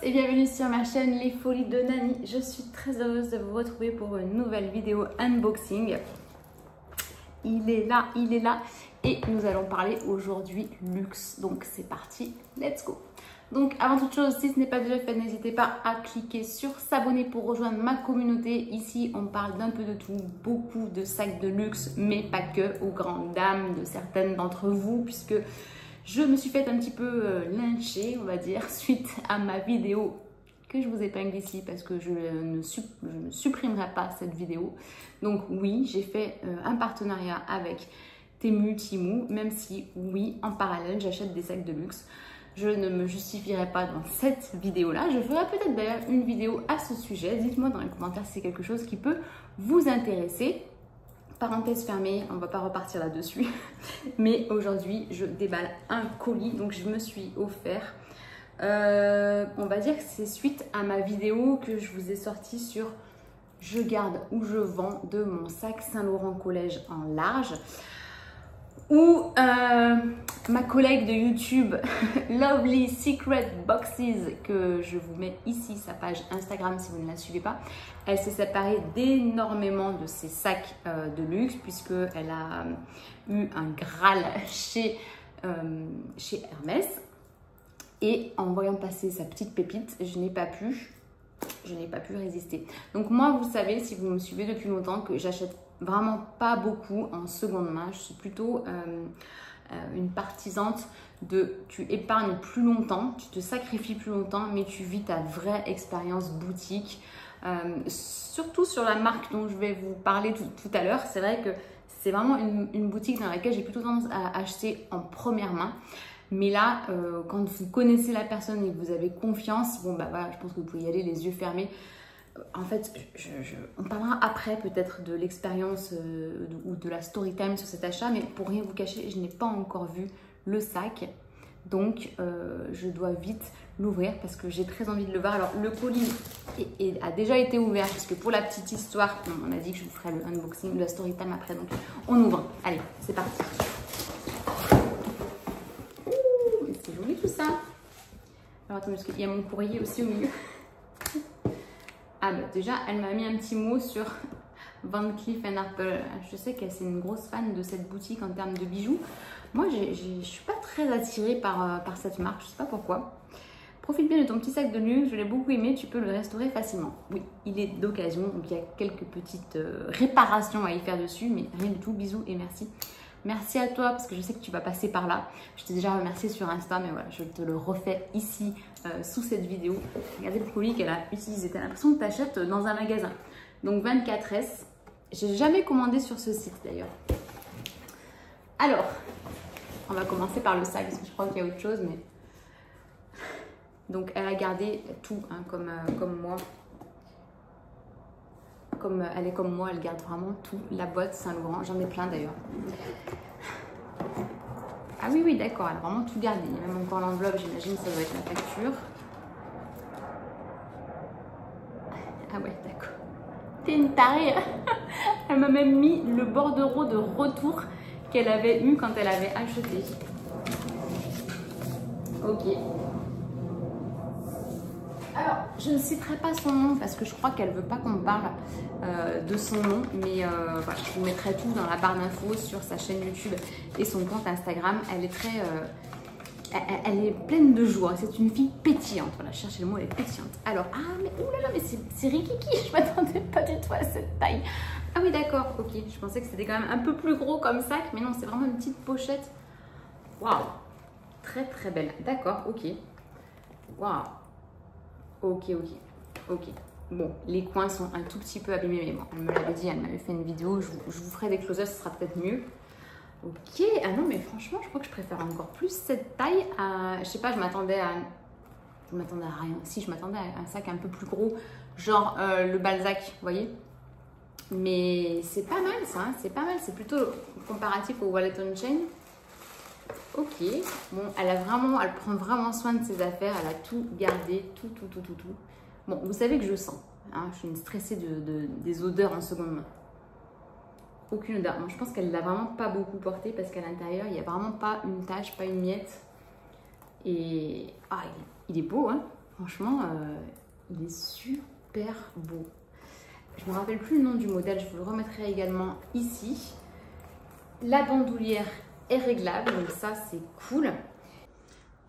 et bienvenue sur ma chaîne Les Folies de Nani. Je suis très heureuse de vous retrouver pour une nouvelle vidéo unboxing. Il est là et nous allons parler aujourd'hui luxe. Donc c'est parti, let's go. Donc avant toute chose, si ce n'est pas déjà fait, n'hésitez pas à cliquer sur s'abonner pour rejoindre ma communauté. Ici on parle d'un peu de tout, beaucoup de sacs de luxe, mais pas que, aux grandes dames de certaines d'entre vous, puisque je me suis fait un petit peu lyncher, on va dire, suite à ma vidéo que je vous épingle ici parce que je ne supprimerai pas cette vidéo. Donc oui, j'ai fait un partenariat avec Temu, même si oui, en parallèle, j'achète des sacs de luxe. Je ne me justifierai pas dans cette vidéo-là. Je ferai peut-être d'ailleurs une vidéo à ce sujet. Dites-moi dans les commentaires si c'est quelque chose qui peut vous intéresser. Parenthèse fermée, on ne va pas repartir là-dessus. Mais aujourd'hui, je déballe un colis. Donc, je me suis offert. On va dire que c'est suite à ma vidéo que je vous ai sorti sur « Je garde ou je vends » de mon sac Saint-Laurent Collège en large. Où ma collègue de YouTube, Lovely Secret Boxes, que je vous mets ici, sa page Instagram si vous ne la suivez pas, elle s'est séparée d'énormément de ses sacs de luxe puisqu'elle a eu un Graal chez Hermès. Et en voyant passer sa petite pépite, je n'ai pas pu résister. Donc moi, vous savez, si vous me suivez depuis longtemps, que j'achète vraiment pas beaucoup en seconde main. Je suis plutôt une partisante de tu épargnes plus longtemps, tu te sacrifies plus longtemps, mais tu vis ta vraie expérience boutique. Surtout sur la marque dont je vais vous parler tout à l'heure. C'est vrai que c'est vraiment une boutique dans laquelle j'ai plutôt tendance à acheter en première main. Mais là, quand vous connaissez la personne et que vous avez confiance, bon bah voilà, je pense que vous pouvez y aller les yeux fermés. En fait, on parlera après peut-être de l'expérience ou de la story time sur cet achat, mais pour rien vous cacher, je n'ai pas encore vu le sac. Donc, je dois vite l'ouvrir parce que j'ai très envie de le voir. Alors, le colis a déjà été ouvert puisque pour la petite histoire, on a dit que je vous ferai le unboxing, la story time après. Donc, on ouvre. Allez, c'est parti. Ouh, c'est joli tout ça. Alors, attendez, parce qu'il y a mon courrier aussi au milieu. Ah bah déjà, elle m'a mis un petit mot sur Van Cleef & Arpels. Je sais qu'elle c'est une grosse fan de cette boutique en termes de bijoux. Moi, je ne suis pas très attirée par cette marque, je ne sais pas pourquoi. Profite bien de ton petit sac de luxe, je l'ai beaucoup aimé, tu peux le restaurer facilement. Oui, il est d'occasion, donc il y a quelques petites réparations à y faire dessus, mais rien du tout, bisous et merci. Merci à toi parce que je sais que tu vas passer par là. Je t'ai déjà remercié sur Insta, mais voilà, je te le refais ici sous cette vidéo. Regardez le colis qu'elle a utilisé. T'as l'impression que tu achètes dans un magasin. Donc 24S. J'ai jamais commandé sur ce site d'ailleurs. Alors, on va commencer par le sac parce que je crois qu'il y a autre chose. Mais donc elle a gardé tout hein, comme moi. Comme elle est comme moi, elle garde vraiment tout. La boîte Saint-Laurent, j'en ai plein d'ailleurs. Ah oui, d'accord, elle a vraiment tout gardé. Il y a même encore l'enveloppe, j'imagine que ça doit être la facture. Ah ouais, d'accord. T'es une tarée. Elle m'a même mis le bordereau de retour qu'elle avait eu quand elle avait acheté. Ok. Alors, je ne citerai pas son nom parce que je crois qu'elle ne veut pas qu'on parle de son nom. Mais voilà, je vous mettrai tout dans la barre d'infos sur sa chaîne YouTube et son compte Instagram. Elle est très... elle est pleine de joie. C'est une fille pétillante. Voilà, je cherchais le mot, elle est pétillante. Alors, ah, mais oulala, mais c'est Rikiki. Je ne m'attendais pas du tout à cette taille. Ah oui, d'accord, ok. Je pensais que c'était quand même un peu plus gros comme sac. Mais non, c'est vraiment une petite pochette. Waouh. Très, très belle. D'accord, ok. Waouh. Ok. Bon, les coins sont un tout petit peu abîmés, mais bon, elle me l'avait dit, elle m'avait fait une vidéo. Je vous ferai des close-ups, ce sera peut-être mieux. Ok, ah non, mais franchement, je crois que je préfère encore plus cette taille à... Je sais pas, je m'attendais à rien. Si, je m'attendais à un sac un peu plus gros, genre le Balzac, vous voyez. Mais c'est pas mal ça, hein, c'est pas mal. C'est plutôt comparatif au Wallet on Chain. Ok, bon, elle prend vraiment soin de ses affaires, elle a tout gardé, tout. Bon, vous savez que je sens, hein, je suis une stressée des odeurs en seconde main. Aucune odeur. Bon, je pense qu'elle l'a vraiment pas beaucoup porté parce qu'à l'intérieur, il n'y a vraiment pas une tache, pas une miette. Et ah, il est beau, hein. Franchement, il est super beau. Je ne me rappelle plus le nom du modèle, je vous le remettrai également ici. La bandoulière est réglable, donc ça c'est cool.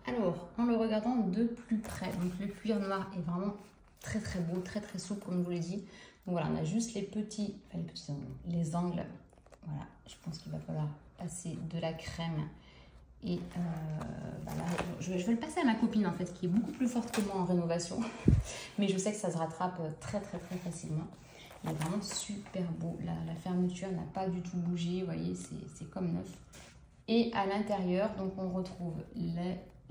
Alors, en le regardant de plus près, donc le cuir noir est vraiment très beau, très souple comme je vous l'ai dit. Donc voilà, on a juste les petits angles, les angles. Voilà, je pense qu'il va falloir passer de la crème. Et là, je vais le passer à ma copine en fait, qui est beaucoup plus forte que moi en rénovation. Mais je sais que ça se rattrape très facilement. Il est vraiment super beau. La fermeture n'a pas du tout bougé, vous voyez, c'est comme neuf. Et à l'intérieur, donc on retrouve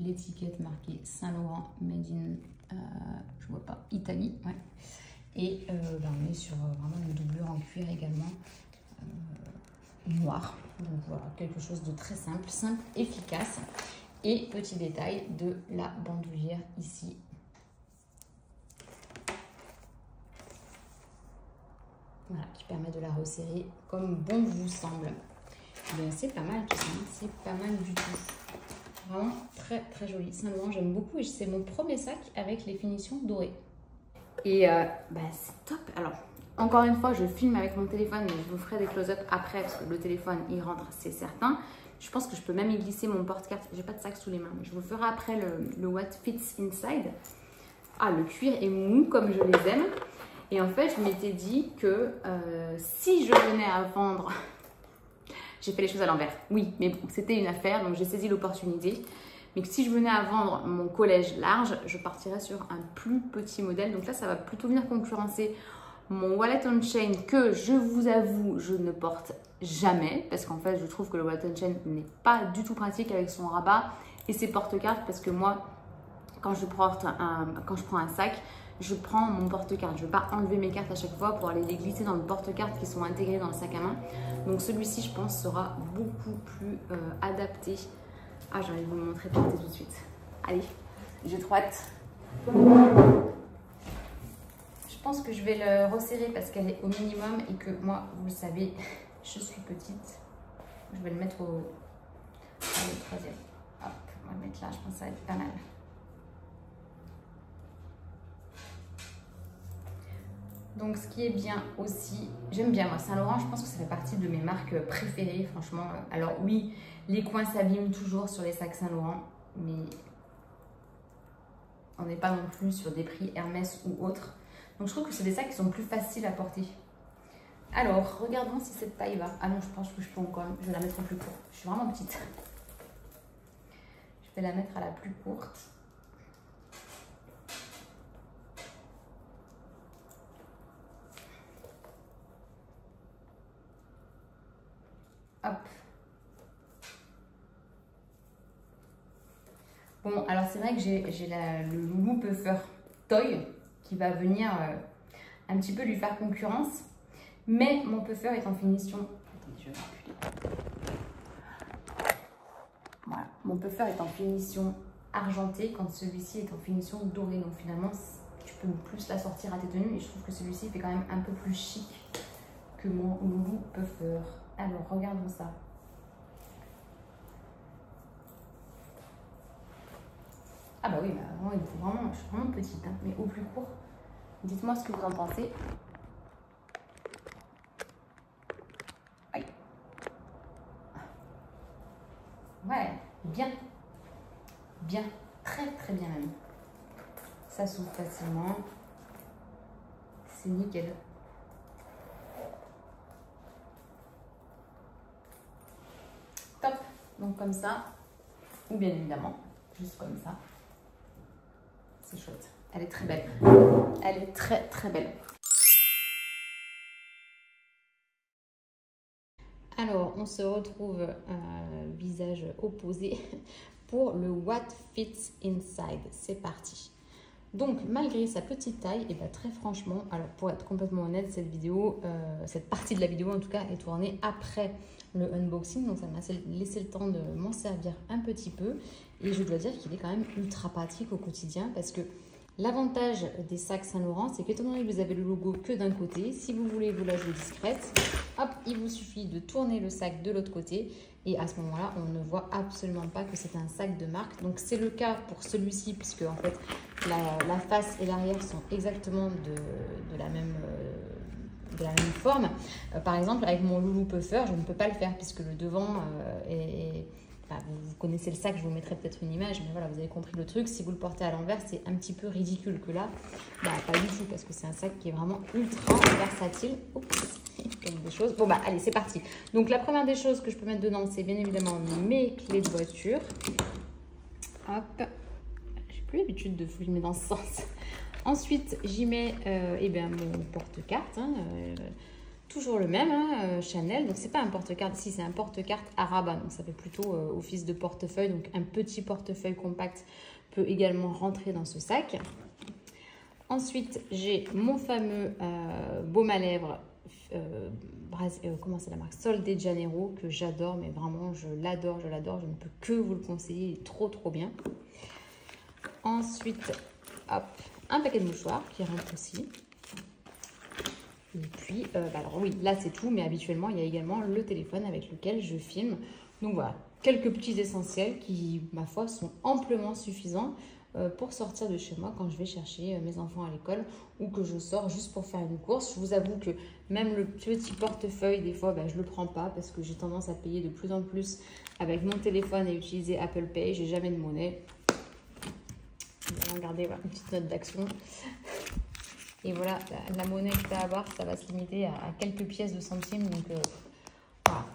l'étiquette marquée Saint-Laurent, made in, je vois pas, Italie. Ouais. Et on est sur vraiment une doublure en cuir également, noir. Donc voilà, quelque chose de très simple, efficace. Et petit détail de la bandoulière ici. Voilà, qui permet de la resserrer comme bon vous semble. C'est pas mal tout ça, c'est pas mal du tout. Vraiment très joli. Saint-Laurent, j'aime beaucoup et c'est mon premier sac avec les finitions dorées. Et c'est top. Alors, encore une fois, je filme avec mon téléphone, mais je vous ferai des close-up après parce que le téléphone, il rentre, c'est certain. Je pense que je peux même y glisser mon porte-carte. J'ai pas de sac sous les mains, mais je vous ferai après le What Fits Inside. Ah, le cuir est mou comme je les aime. Et en fait, je m'étais dit que si je venais à vendre... J'ai fait les choses à l'envers. Oui, mais bon, c'était une affaire, donc j'ai saisi l'opportunité. Mais que si je venais à vendre mon collège large, je partirais sur un plus petit modèle. Donc là, ça va plutôt venir concurrencer mon wallet on chain que, je vous avoue, je ne porte jamais. Parce qu'en fait, je trouve que le wallet on chain n'est pas du tout pratique avec son rabat et ses porte-cartes. Parce que moi, quand je prends un sac, je prends mon porte-carte. Je ne vais pas enlever mes cartes à chaque fois pour aller les glisser dans le porte-carte qui sont intégrés dans le sac à main. Donc celui-ci, je pense, sera beaucoup plus adapté. Ah, j'ai envie de vous le montrer tout de suite. Allez, j'ai trop hâte. Je pense que je vais le resserrer parce qu'elle est au minimum et que moi, vous le savez, je suis petite. Je vais le mettre au troisième. Hop, on va le mettre là, je pense que ça va être pas mal. Donc, ce qui est bien aussi, j'aime bien moi Saint-Laurent, je pense que ça fait partie de mes marques préférées, franchement. Alors oui, les coins s'abîment toujours sur les sacs Saint-Laurent, mais on n'est pas non plus sur des prix Hermès ou autres. Donc, je trouve que c'est des sacs qui sont plus faciles à porter. Alors, regardons si cette taille va. Ah non, je pense que je peux encore, je vais la mettre en plus court. Je suis vraiment petite. Je vais la mettre à la plus courte. Hop. Bon, alors c'est vrai que j'ai le Loulou Puffer Toy qui va venir un petit peu lui faire concurrence. Mais mon puffer est en finition. Attendez, je vais reculer. Voilà, mon puffer est en finition argentée quand celui-ci est en finition dorée. Donc finalement, tu peux plus la sortir à tes tenues. Et je trouve que celui-ci fait quand même un peu plus chic que mon Loulou Puffer. Alors, regardons ça. Ah bah oui, bah, vraiment, je suis vraiment petite, hein, mais au plus court. Dites-moi ce que vous en pensez. Aïe. Ouais, bien. Bien, très bien même. Ça s'ouvre facilement. C'est nickel. Top. Donc comme ça, ou bien évidemment, juste comme ça. C'est chouette. Elle est très belle. Elle est très belle. Alors, on se retrouve visage opposé pour le What Fits Inside. C'est parti. Donc, malgré sa petite taille, et bien très franchement, alors pour être complètement honnête, cette vidéo, cette partie de la vidéo en tout cas, est tournée après le unboxing. Donc, ça m'a laissé le temps de m'en servir un petit peu. Et je dois dire qu'il est quand même ultra pratique au quotidien parce que L'avantage des sacs Saint-Laurent, c'est qu'étant donné que vous avez le logo que d'un côté, si vous voulez vous la jouer discrète, hop, il vous suffit de tourner le sac de l'autre côté et à ce moment-là, on ne voit absolument pas que c'est un sac de marque. Donc c'est le cas pour celui-ci puisque en fait la face et l'arrière sont exactement de la même forme. Par exemple, avec mon Loulou Puffer, je ne peux pas le faire puisque le devant vous connaissez le sac, je vous mettrai peut-être une image, mais voilà, vous avez compris le truc. Si vous le portez à l'envers, c'est un petit peu ridicule que là, pas du tout, parce que c'est un sac qui est vraiment ultra versatile. Oups, il y a des choses. Bon, allez, c'est parti. Donc, la première des choses que je peux mettre dedans, c'est bien évidemment mes clés de voiture. Hop, j'ai plus l'habitude de filmer dans ce sens. Ensuite, j'y mets mon porte-carte, toujours le même, Chanel. Donc, c'est pas un porte-carte, si c'est un porte-carte Araba. Donc, ça fait plutôt office de portefeuille. Donc, un petit portefeuille compact peut également rentrer dans ce sac. Ensuite, j'ai mon fameux baume à lèvres, comment c'est la marque? Sol de Janeiro, que j'adore, mais vraiment, je l'adore. Je ne peux que vous le conseiller. Il est trop, trop bien. Ensuite, hop, un paquet de mouchoirs qui rentre aussi. Et puis, alors oui, là c'est tout, mais habituellement, il y a également le téléphone avec lequel je filme. Donc voilà, quelques petits essentiels qui, ma foi, sont amplement suffisants pour sortir de chez moi quand je vais chercher mes enfants à l'école ou que je sors juste pour faire une course. Je vous avoue que même le petit portefeuille, des fois, je ne le prends pas parce que j'ai tendance à payer de plus en plus avec mon téléphone et utiliser Apple Pay. J'ai jamais de monnaie. Regardez, voilà, une petite note d'action. Et voilà, la monnaie que tu as à avoir, ça va se limiter à quelques pièces de centimes. Donc, voilà.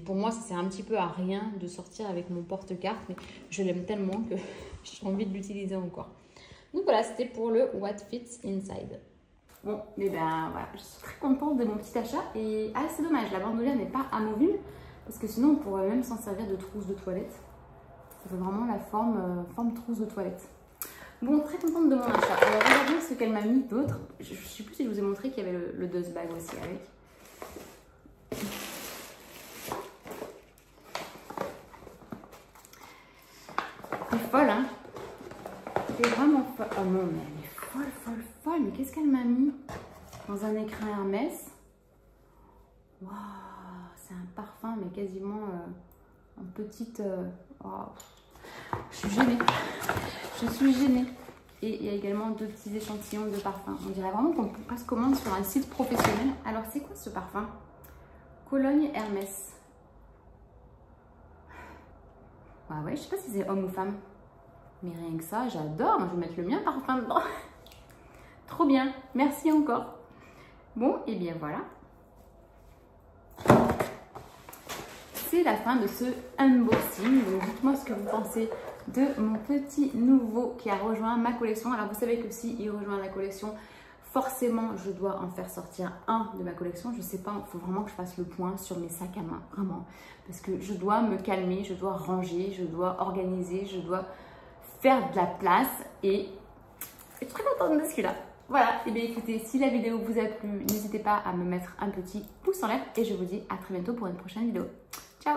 Pour moi, ça sert un petit peu à rien de sortir avec mon porte-carte. Mais je l'aime tellement que j'ai envie de l'utiliser encore. Donc voilà, c'était pour le What Fits Inside. Bon, mais voilà, je suis très contente de mon petit achat. Et c'est dommage, la bandoulière n'est pas amovible. Parce que sinon, on pourrait même s'en servir de trousse de toilette. Ça fait vraiment la forme trousse de toilette. Bon, très contente de mon achat. Alors, regardez ce qu'elle m'a mis d'autre. Je ne sais plus si je vous ai montré qu'il y avait le dust bag aussi avec. Elle est folle, hein? Elle est vraiment folle. Oh non, mais elle est folle. Mais qu'est-ce qu'elle m'a mis? Dans un écrin Hermès. Waouh, c'est un parfum, mais quasiment en petite... Oh. Je suis gênée. Et il y a également 2 petits échantillons de parfum. On dirait vraiment qu'on passe commande sur un site professionnel. Alors, c'est quoi ce parfum? Cologne Hermès. Ouais, je sais pas si c'est homme ou femme. Mais rien que ça, j'adore. Je vais mettre le mien parfum dedans. Trop bien. Merci encore. Bon, et bien voilà. C'est la fin de ce unboxing. Donc, dites-moi ce que vous pensez de mon petit nouveau qui a rejoint ma collection. Alors, vous savez que s'il rejoint la collection, forcément, je dois en faire sortir un de ma collection. Je sais pas, il faut vraiment que je fasse le point sur mes sacs à main, vraiment. Parce que je dois me calmer, je dois ranger, je dois organiser, je dois faire de la place. Et je suis très contente de ce qu'il a. Voilà, et bien écoutez, si la vidéo vous a plu, n'hésitez pas à me mettre un petit pouce en l'air. Et je vous dis à très bientôt pour une prochaine vidéo. Ciao!